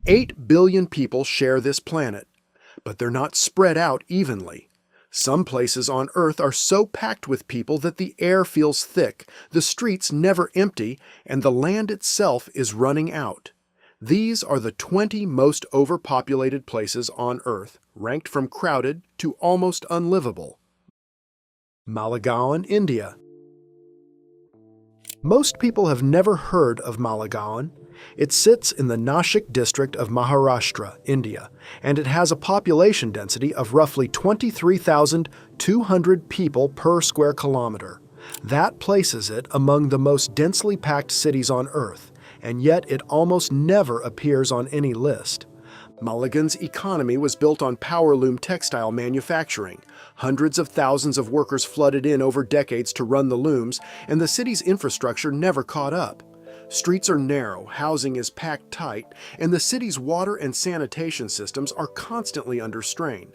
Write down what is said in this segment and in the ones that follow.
8 billion people share this planet, but they're not spread out evenly. Some places on Earth are so packed with people that the air feels thick, the streets never empty, and the land itself is running out. These are the 20 most overpopulated places on Earth, ranked from crowded to almost unlivable. Malegaon, India. Most people have never heard of Malegaon. It sits in the Nashik district of Maharashtra, India, and it has a population density of roughly 23,200 people per square kilometer. That places it among the most densely packed cities on Earth, and yet it almost never appears on any list. Malegaon's economy was built on powerloom textile manufacturing. Hundreds of thousands of workers flooded in over decades to run the looms, and the city's infrastructure never caught up. Streets are narrow, housing is packed tight, and the city's water and sanitation systems are constantly under strain.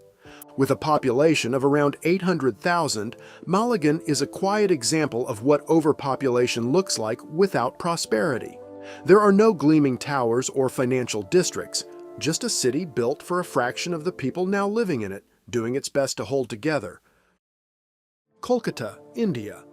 With a population of around 800,000, Malegaon is a quiet example of what overpopulation looks like without prosperity. There are no gleaming towers or financial districts, just a city built for a fraction of the people now living in it, doing its best to hold together. Kolkata, India.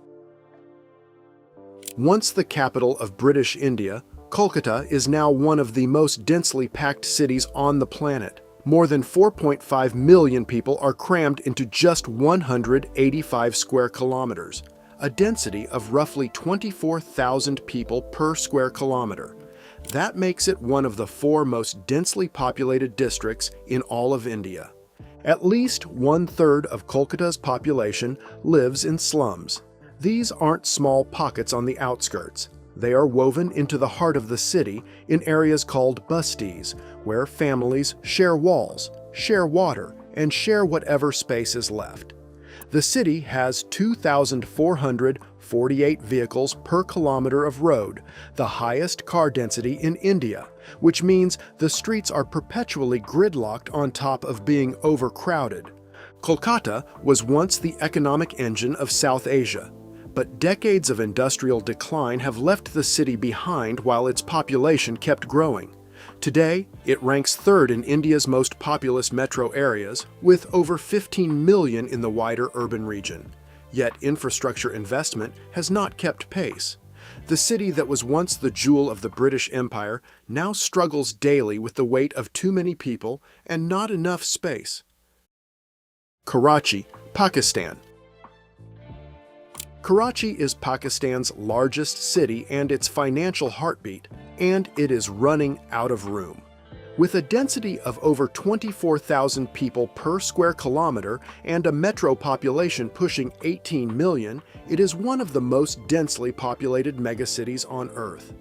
Once the capital of British India, Kolkata is now one of the most densely packed cities on the planet. More than 4.5 million people are crammed into just 185 square kilometers, a density of roughly 24,000 people per square kilometer. That makes it one of the 4 most densely populated districts in all of India. At least 1/3 of Kolkata's population lives in slums. These aren't small pockets on the outskirts. They are woven into the heart of the city in areas called busties, where families share walls, share water, and share whatever space is left. The city has 2,448 vehicles per kilometer of road, the highest car density in India, which means the streets are perpetually gridlocked on top of being overcrowded. Kolkata was once the economic engine of South Asia, but decades of industrial decline have left the city behind while its population kept growing. Today, it ranks 3rd in India's most populous metro areas, with over 15 million in the wider urban region. Yet infrastructure investment has not kept pace. The city that was once the jewel of the British Empire now struggles daily with the weight of too many people and not enough space. Karachi, Pakistan. Karachi is Pakistan's largest city and its financial heartbeat, and it is running out of room. With a density of over 24,000 people per square kilometer and a metro population pushing 18 million, it is one of the most densely populated megacities on Earth.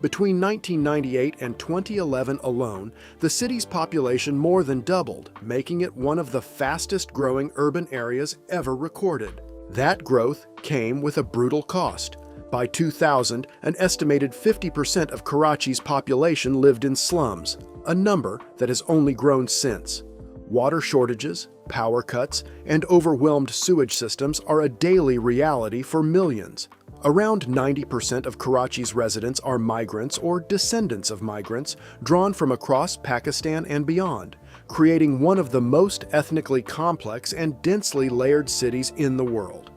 Between 1998 and 2011 alone, the city's population more than doubled, making it one of the fastest-growing urban areas ever recorded. That growth came with a brutal cost. By 2000, an estimated 50% of Karachi's population lived in slums, a number that has only grown since. Water shortages, power cuts, and overwhelmed sewage systems are a daily reality for millions. Around 90% of Karachi's residents are migrants or descendants of migrants drawn from across Pakistan and beyond, creating one of the most ethnically complex and densely layered cities in the world.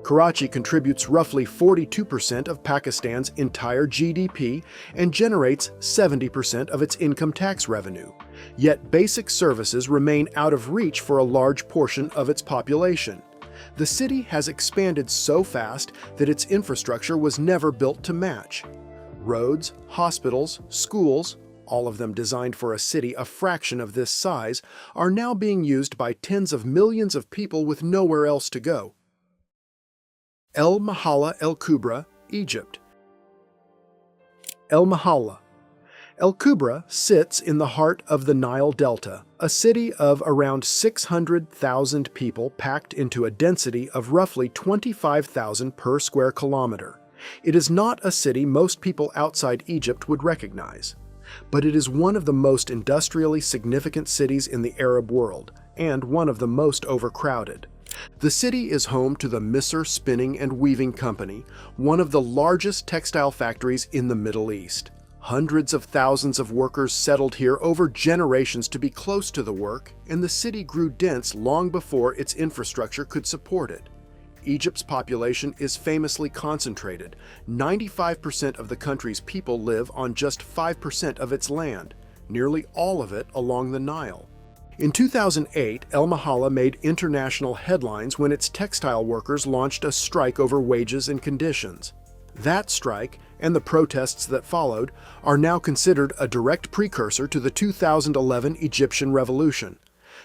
Karachi contributes roughly 42% of Pakistan's entire GDP and generates 70% of its income tax revenue. Yet basic services remain out of reach for a large portion of its population. The city has expanded so fast that its infrastructure was never built to match. Roads, hospitals, schools, all of them designed for a city a fraction of this size, are now being used by tens of millions of people with nowhere else to go. El Mahalla El Kubra, Egypt. El Mahalla. El Kubra sits in the heart of the Nile Delta, a city of around 600,000 people packed into a density of roughly 25,000 per square kilometer. It is not a city most people outside Egypt would recognize, but it is one of the most industrially significant cities in the Arab world, and one of the most overcrowded. The city is home to the Misr Spinning and Weaving Company, one of the largest textile factories in the Middle East. Hundreds of thousands of workers settled here over generations to be close to the work, and the city grew dense long before its infrastructure could support it. Egypt's population is famously concentrated. 95% of the country's people live on just 5% of its land, nearly all of it along the Nile. In 2008, El Mahalla made international headlines when its textile workers launched a strike over wages and conditions. That strike, and the protests that followed, are now considered a direct precursor to the 2011 Egyptian Revolution.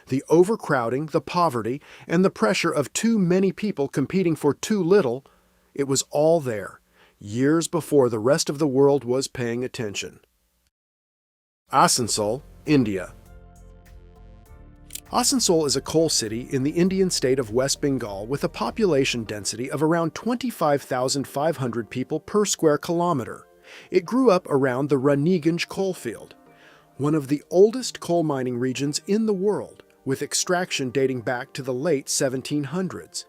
The overcrowding, the poverty, and the pressure of too many people competing for too little, it was all there, years before the rest of the world was paying attention. Asansol, India. Asansol is a coal city in the Indian state of West Bengal with a population density of around 25,500 people per square kilometer. It grew up around the Raniganj coalfield, one of the oldest coal mining regions in the world, with extraction dating back to the late 1700s.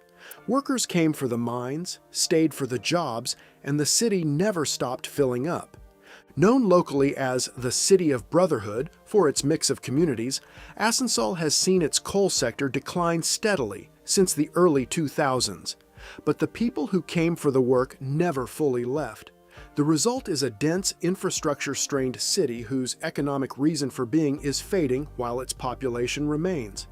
Workers came for the mines, stayed for the jobs, and the city never stopped filling up. Known locally as the City of Brotherhood for its mix of communities, Asansol has seen its coal sector decline steadily since the early 2000s. But the people who came for the work never fully left. The result is a dense, infrastructure-strained city whose economic reason for being is fading while its population remains.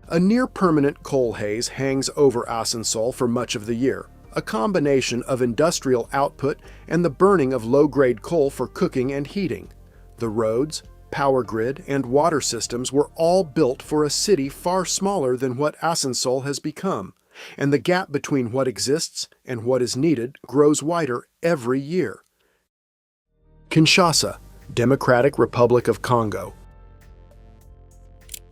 A near-permanent coal haze hangs over Asansol for much of the year, a combination of industrial output and the burning of low-grade coal for cooking and heating. The roads, power grid, and water systems were all built for a city far smaller than what Asansol has become, and the gap between what exists and what is needed grows wider every year. Kinshasa, Democratic Republic of Congo.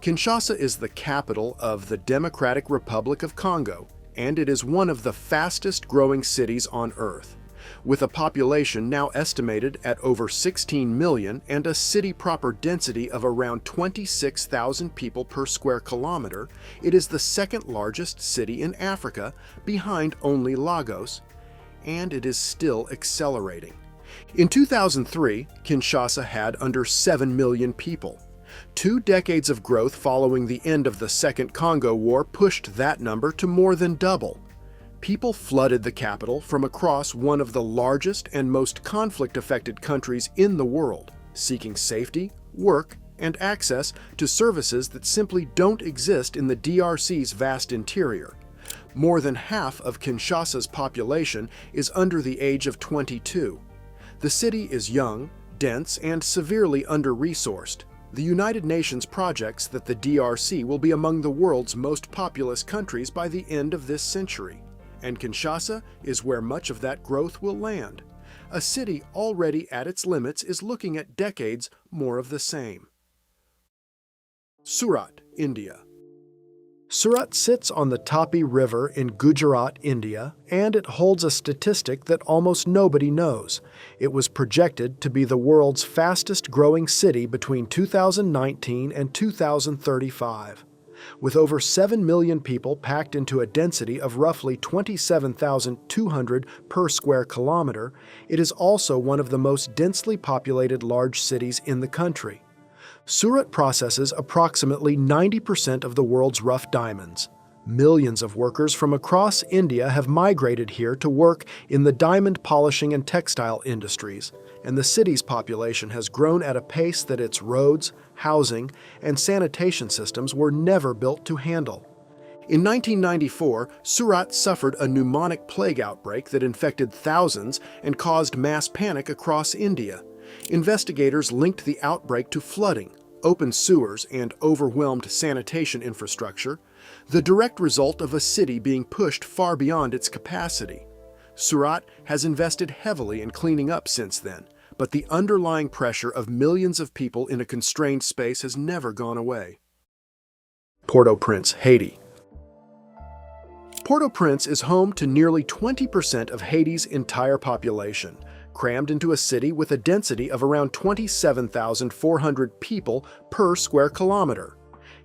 Kinshasa is the capital of the Democratic Republic of Congo, and it is one of the fastest-growing cities on Earth. With a population now estimated at over 16 million and a city proper density of around 26,000 people per square kilometer, it is the second largest city in Africa, behind only Lagos, and it is still accelerating. In 2003, Kinshasa had under 7 million people. 2 decades of growth following the end of the Second Congo War pushed that number to more than double. People flooded the capital from across one of the largest and most conflict-affected countries in the world, seeking safety, work, and access to services that simply don't exist in the DRC's vast interior. More than half of Kinshasa's population is under the age of 22. The city is young, dense, and severely under-resourced. The United Nations projects that the DRC will be among the world's most populous countries by the end of this century, and Kinshasa is where much of that growth will land. A city already at its limits is looking at decades more of the same. Surat, India. Surat sits on the Tapi River in Gujarat, India, and it holds a statistic that almost nobody knows. It was projected to be the world's fastest-growing city between 2019 and 2035. With over 7 million people packed into a density of roughly 27,200 per square kilometer, it is also one of the most densely populated large cities in the country. Surat processes approximately 90% of the world's rough diamonds. Millions of workers from across India have migrated here to work in the diamond polishing and textile industries, and the city's population has grown at a pace that its roads, housing, and sanitation systems were never built to handle. In 1994, Surat suffered a pneumonic plague outbreak that infected thousands and caused mass panic across India. Investigators linked the outbreak to flooding, open sewers, and overwhelmed sanitation infrastructure, the direct result of a city being pushed far beyond its capacity. Surat has invested heavily in cleaning up since then, but the underlying pressure of millions of people in a constrained space has never gone away. Port-au-Prince, Haiti. Port-au-Prince is home to nearly 20% of Haiti's entire population, crammed into a city with a density of around 27,400 people per square kilometer.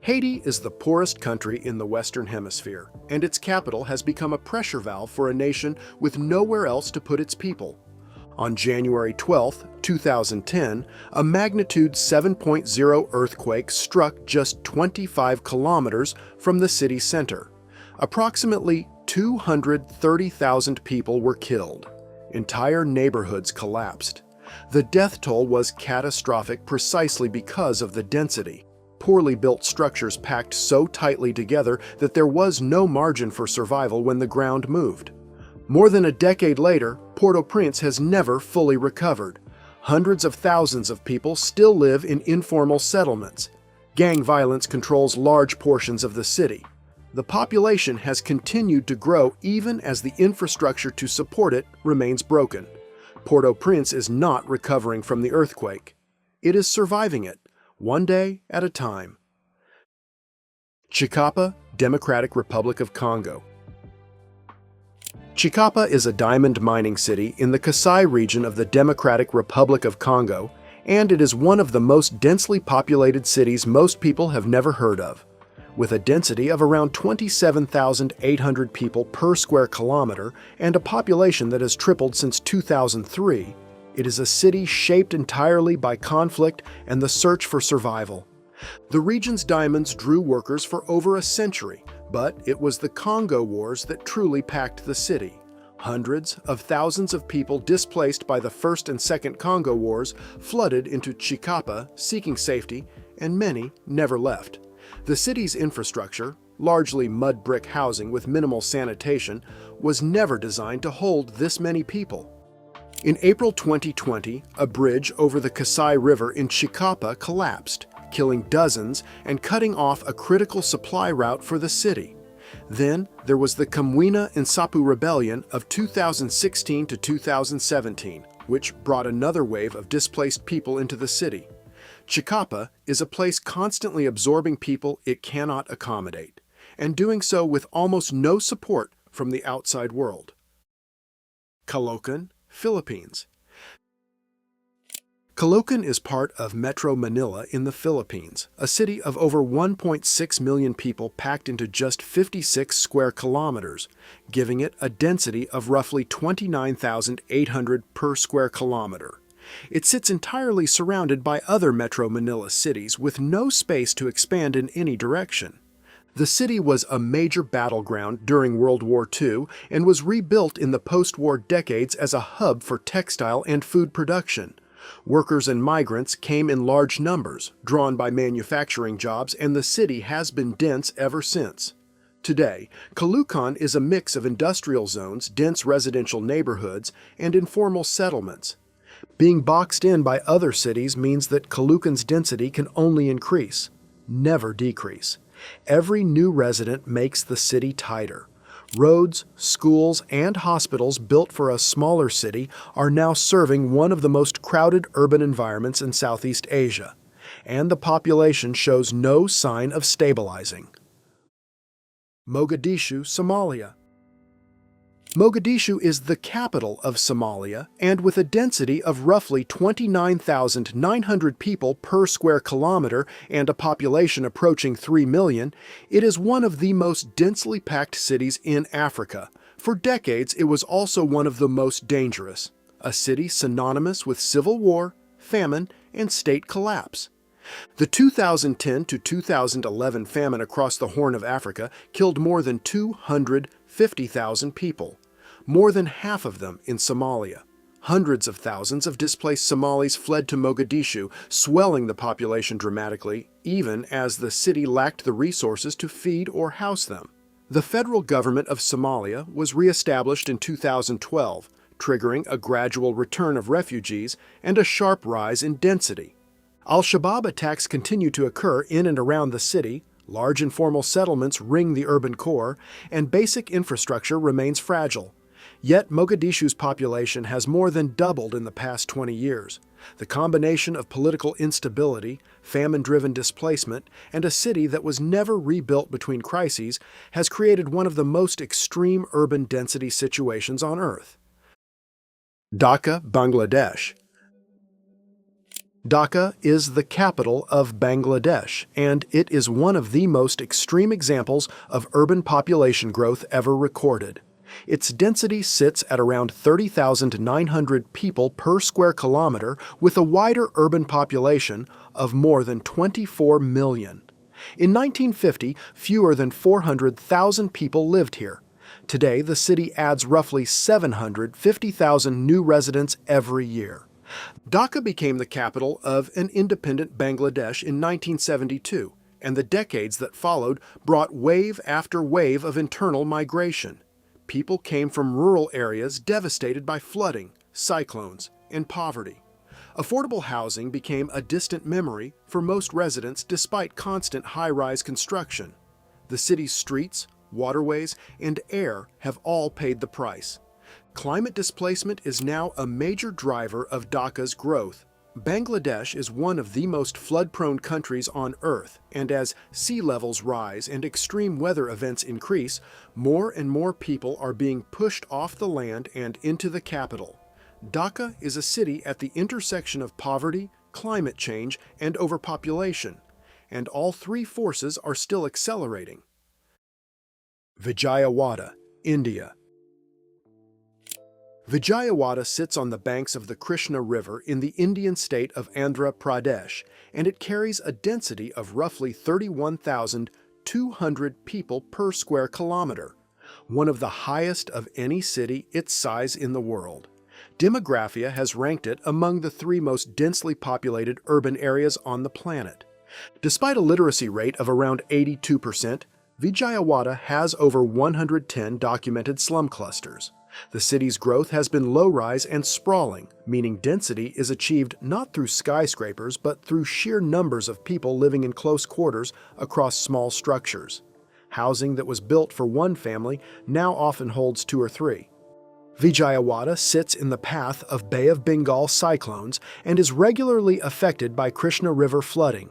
Haiti is the poorest country in the Western Hemisphere, and its capital has become a pressure valve for a nation with nowhere else to put its people. On January 12, 2010, a magnitude 7.0 earthquake struck just 25 kilometers from the city center. Approximately 230,000 people were killed. Entire neighborhoods collapsed. The death toll was catastrophic precisely because of the density. Poorly built structures packed so tightly together that there was no margin for survival when the ground moved. More than a decade later, Port-au-Prince has never fully recovered. Hundreds of thousands of people still live in informal settlements. Gang violence controls large portions of the city. The population has continued to grow even as the infrastructure to support it remains broken. Port-au-Prince is not recovering from the earthquake. It is surviving it, one day at a time. Tshikapa, Democratic Republic of Congo. Tshikapa is a diamond mining city in the Kasai region of the Democratic Republic of Congo, and it is one of the most densely populated cities most people have never heard of. With a density of around 27,800 people per square kilometer and a population that has tripled since 2003, it is a city shaped entirely by conflict and the search for survival. The region's diamonds drew workers for over a century, but it was the Congo Wars that truly packed the city. Hundreds of thousands of people displaced by the First and Second Congo Wars flooded into Tshikapa seeking safety, and many never left. The city's infrastructure, largely mud brick housing with minimal sanitation, was never designed to hold this many people. In April 2020, a bridge over the Kasai River in Tshikapa collapsed, killing dozens and cutting off a critical supply route for the city. Then there was the Kamwina Nsapu Rebellion of 2016 to 2017, which brought another wave of displaced people into the city. Tshikapa is a place constantly absorbing people it cannot accommodate, and doing so with almost no support from the outside world. Caloocan, Philippines. Caloocan is part of Metro Manila in the Philippines, a city of over 1.6 million people packed into just 56 square kilometers, giving it a density of roughly 29,800 per square kilometer. It sits entirely surrounded by other Metro Manila cities with no space to expand in any direction. The city was a major battleground during World War II and was rebuilt in the post-war decades as a hub for textile and food production. Workers and migrants came in large numbers, drawn by manufacturing jobs, and the city has been dense ever since. Today, Caloocan is a mix of industrial zones, dense residential neighborhoods, and informal settlements. Being boxed in by other cities means that Caloocan's density can only increase, never decrease. Every new resident makes the city tighter. Roads, schools, and hospitals built for a smaller city are now serving one of the most crowded urban environments in Southeast Asia, and the population shows no sign of stabilizing. Mogadishu, Somalia. Mogadishu is the capital of Somalia, and with a density of roughly 29,900 people per square kilometer and a population approaching 3 million, it is one of the most densely packed cities in Africa. For decades, it was also one of the most dangerous, a city synonymous with civil war, famine, and state collapse. The 2010 to 2011 famine across the Horn of Africa killed more than 250,000 people, more than half of them in Somalia. Hundreds of thousands of displaced Somalis fled to Mogadishu, swelling the population dramatically, even as the city lacked the resources to feed or house them. The federal government of Somalia was re-established in 2012, triggering a gradual return of refugees and a sharp rise in density. Al-Shabaab attacks continue to occur in and around the city, large informal settlements ring the urban core, and basic infrastructure remains fragile. Yet Mogadishu's population has more than doubled in the past 20 years. The combination of political instability, famine-driven displacement, and a city that was never rebuilt between crises has created one of the most extreme urban density situations on Earth. Dhaka, Bangladesh. Dhaka is the capital of Bangladesh, and it is one of the most extreme examples of urban population growth ever recorded. Its density sits at around 30,900 people per square kilometer with a wider urban population of more than 24 million. In 1950, fewer than 400,000 people lived here. Today, the city adds roughly 750,000 new residents every year. Dhaka became the capital of an independent Bangladesh in 1972, and the decades that followed brought wave after wave of internal migration. People came from rural areas devastated by flooding, cyclones, and poverty. Affordable housing became a distant memory for most residents despite constant high-rise construction. The city's streets, waterways, and air have all paid the price. Climate displacement is now a major driver of Dhaka's growth. Bangladesh is one of the most flood-prone countries on Earth, and as sea levels rise and extreme weather events increase, more and more people are being pushed off the land and into the capital. Dhaka is a city at the intersection of poverty, climate change, and overpopulation, and all three forces are still accelerating. Vijayawada, India. Vijayawada sits on the banks of the Krishna River in the Indian state of Andhra Pradesh, and it carries a density of roughly 31,200 people per square kilometer, one of the highest of any city its size in the world. Demographia has ranked it among the three most densely populated urban areas on the planet. Despite a literacy rate of around 82%, Vijayawada has over 110 documented slum clusters. The city's growth has been low-rise and sprawling, meaning density is achieved not through skyscrapers but through sheer numbers of people living in close quarters across small structures. Housing that was built for one family now often holds two or three. Vijayawada sits in the path of Bay of Bengal cyclones and is regularly affected by Krishna River flooding.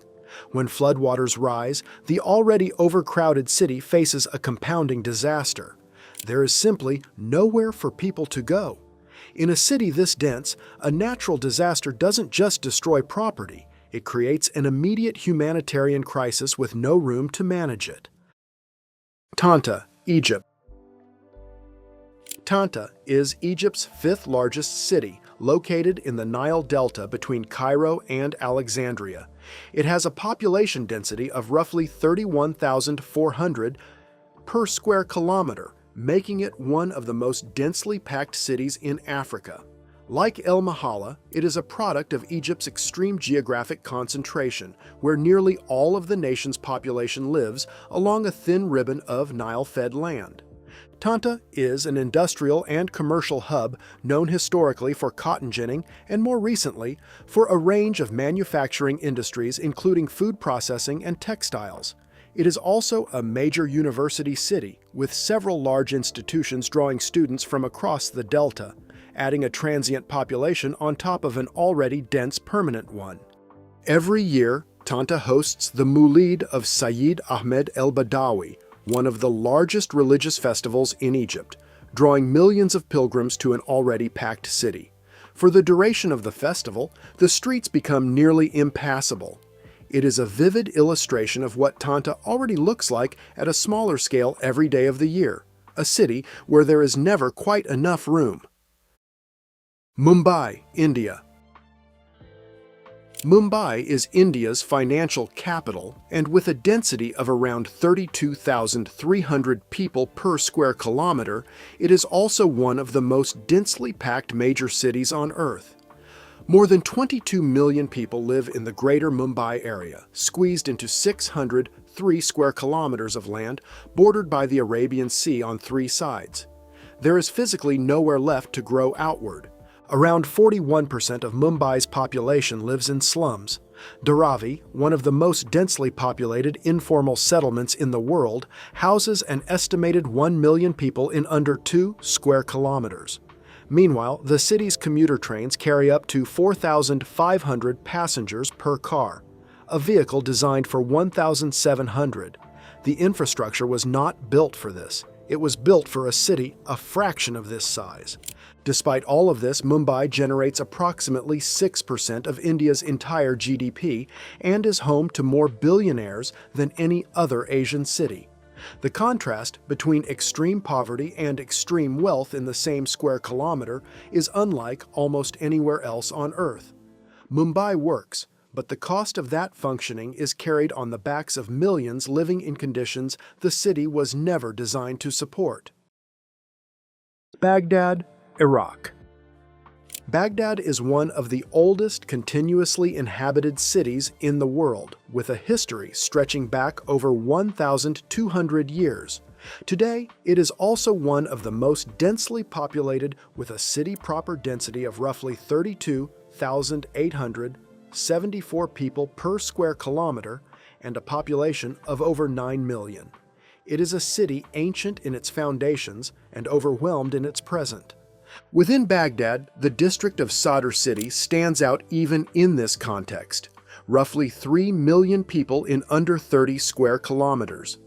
When floodwaters rise, the already overcrowded city faces a compounding disaster. There is simply nowhere for people to go. In a city this dense, a natural disaster doesn't just destroy property, it creates an immediate humanitarian crisis with no room to manage it. Tanta, Egypt. Tanta is Egypt's fifth largest city, located in the Nile Delta between Cairo and Alexandria. It has a population density of roughly 31,400 per square kilometer, making it one of the most densely packed cities in Africa. Like El Mahalla, it is a product of Egypt's extreme geographic concentration, where nearly all of the nation's population lives along a thin ribbon of Nile-fed land. Tanta is an industrial and commercial hub known historically for cotton ginning and more recently for a range of manufacturing industries including food processing and textiles. It is also a major university city with several large institutions drawing students from across the delta, adding a transient population on top of an already dense permanent one. Every year, Tanta hosts the Moulid of Sayyid Ahmed el-Badawi, one of the largest religious festivals in Egypt, drawing millions of pilgrims to an already packed city. For the duration of the festival, the streets become nearly impassable. It is a vivid illustration of what Tanta already looks like at a smaller scale every day of the year, a city where there is never quite enough room. Mumbai, India. Mumbai is India's financial capital, and with a density of around 32,300 people per square kilometer, it is also one of the most densely packed major cities on Earth. More than 22 million people live in the greater Mumbai area, squeezed into 603 square kilometers of land bordered by the Arabian Sea on three sides. There is physically nowhere left to grow outward. Around 41% of Mumbai's population lives in slums. Dharavi, one of the most densely populated informal settlements in the world, houses an estimated 1 million people in under 2 square kilometers. Meanwhile, the city's commuter trains carry up to 4,500 passengers per car, a vehicle designed for 1,700. The infrastructure was not built for this. It was built for a city a fraction of this size. Despite all of this, Mumbai generates approximately 6% of India's entire GDP and is home to more billionaires than any other Asian city. The contrast between extreme poverty and extreme wealth in the same square kilometer is unlike almost anywhere else on Earth. Mumbai works, but the cost of that functioning is carried on the backs of millions living in conditions the city was never designed to support. Baghdad, Iraq. Baghdad is one of the oldest continuously inhabited cities in the world, with a history stretching back over 1,200 years. Today, it is also one of the most densely populated, with a city proper density of roughly 32,874 people per square kilometer and a population of over 9 million. It is a city ancient in its foundations and overwhelmed in its present. Within Baghdad, the district of Sadr City stands out even in this context. Roughly 3 million people in under 30 square kilometers.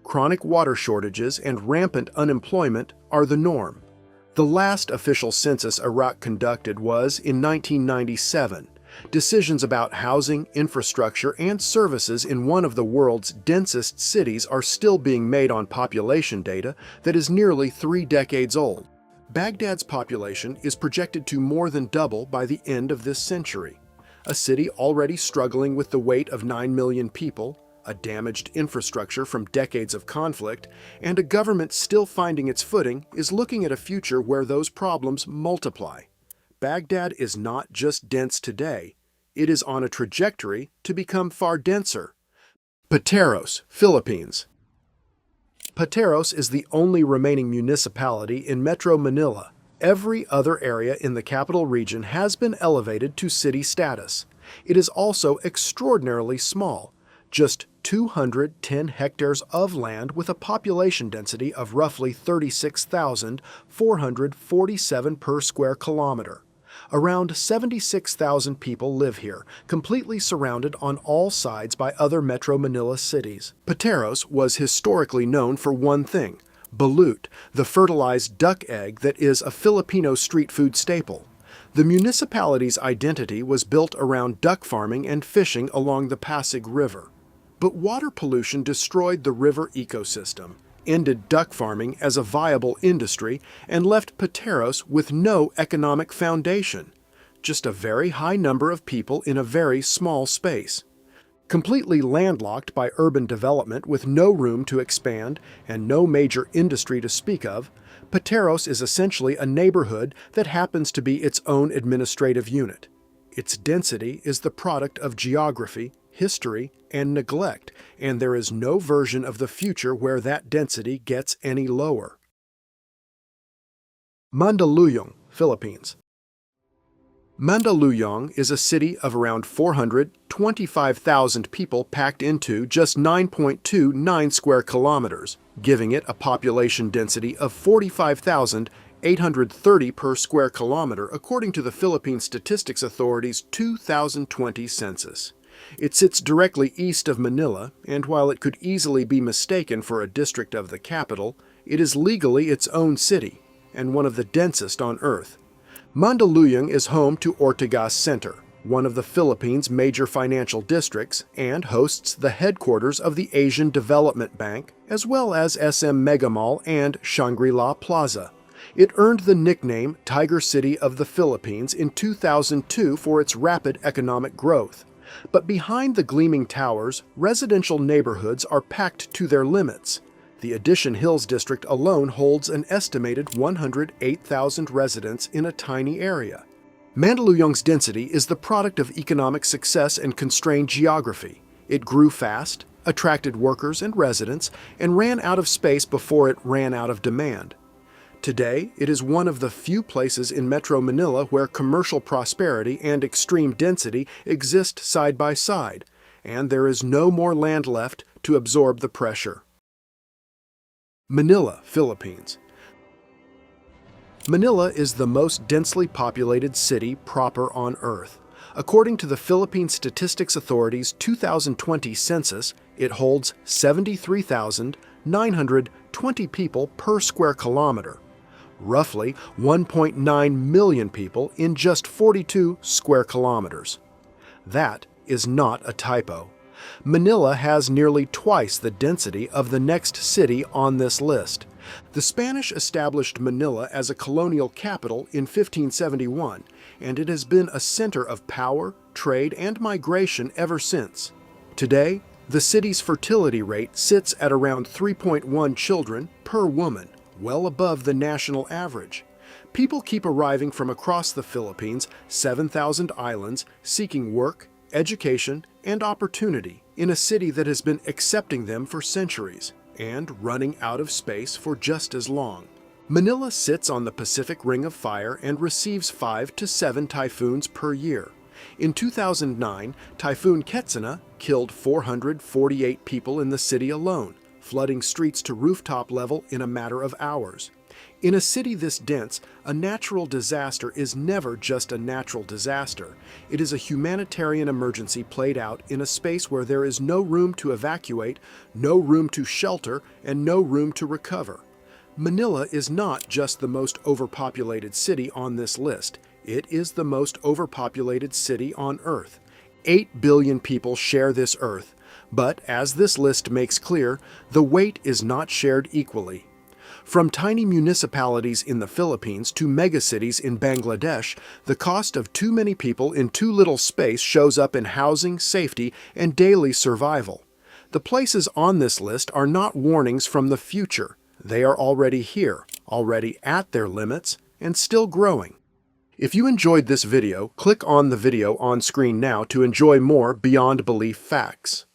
Chronic water shortages and rampant unemployment are the norm. The last official census Iraq conducted was in 1997. Decisions about housing, infrastructure, and services in one of the world's densest cities are still being made on population data that is nearly 3 decades old. Baghdad's population is projected to more than double by the end of this century. A city already struggling with the weight of 9 million people, a damaged infrastructure from decades of conflict, and a government still finding its footing is looking at a future where those problems multiply. Baghdad is not just dense today, it is on a trajectory to become far denser. Pateros, Philippines. Pateros is the only remaining municipality in Metro Manila. Every other area in the capital region has been elevated to city status. It is also extraordinarily small, just 210 hectares of land with a population density of roughly 36,447 per square kilometer. Around 76,000 people live here, completely surrounded on all sides by other Metro Manila cities. Pateros was historically known for one thing: balut, the fertilized duck egg that is a Filipino street food staple. The municipality's identity was built around duck farming and fishing along the Pasig River. But water pollution destroyed the river ecosystem, ended duck farming as a viable industry, and left Pateros with no economic foundation, just a very high number of people in a very small space. Completely landlocked by urban development with no room to expand and no major industry to speak of, Pateros is essentially a neighborhood that happens to be its own administrative unit. Its density is the product of geography, history, and neglect, and there is no version of the future where that density gets any lower. Mandaluyong, Philippines. Mandaluyong is a city of around 425,000 people packed into just 9.29 square kilometers, giving it a population density of 45,830 per square kilometer according to the Philippine Statistics Authority's 2020 census. It sits directly east of Manila, and while it could easily be mistaken for a district of the capital, it is legally its own city, and one of the densest on Earth. Mandaluyong is home to Ortigas Center, one of the Philippines' major financial districts, and hosts the headquarters of the Asian Development Bank, as well as SM Mega Mall and Shangri-La Plaza. It earned the nickname Tiger City of the Philippines in 2002 for its rapid economic growth. But behind the gleaming towers, residential neighborhoods are packed to their limits. The Addition Hills district alone holds an estimated 108,000 residents in a tiny area. Mandaluyong's density is the product of economic success and constrained geography. It grew fast, attracted workers and residents, and ran out of space before it ran out of demand. Today, it is one of the few places in Metro Manila where commercial prosperity and extreme density exist side by side, and there is no more land left to absorb the pressure. Manila, Philippines. Manila is the most densely populated city proper on Earth. According to the Philippine Statistics Authority's 2020 census, it holds 73,920 people per square kilometer. Roughly 1.9 million people in just 42 square kilometers. That is not a typo. Manila has nearly twice the density of the next city on this list. The Spanish established Manila as a colonial capital in 1571, and it has been a center of power, trade, and migration ever since. Today, the city's fertility rate sits at around 3.1 children per woman, well above the national average. People keep arriving from across the Philippines' 7,000 islands seeking work, education, and opportunity in a city that has been accepting them for centuries and running out of space for just as long. Manila sits on the Pacific Ring of Fire and receives 5 to 7 typhoons per year. In 2009, Typhoon Ketsana killed 448 people in the city alone, flooding streets to rooftop level in a matter of hours. In a city this dense, a natural disaster is never just a natural disaster. It is a humanitarian emergency played out in a space where there is no room to evacuate, no room to shelter, and no room to recover. Manila is not just the most overpopulated city on this list. It is the most overpopulated city on Earth. 8 billion people share this Earth, but as this list makes clear, the weight is not shared equally. From tiny municipalities in the Philippines to megacities in Bangladesh, the cost of too many people in too little space shows up in housing, safety, and daily survival. The places on this list are not warnings from the future. They are already here, already at their limits, and still growing. If you enjoyed this video, click on the video on screen now to enjoy more beyond belief facts.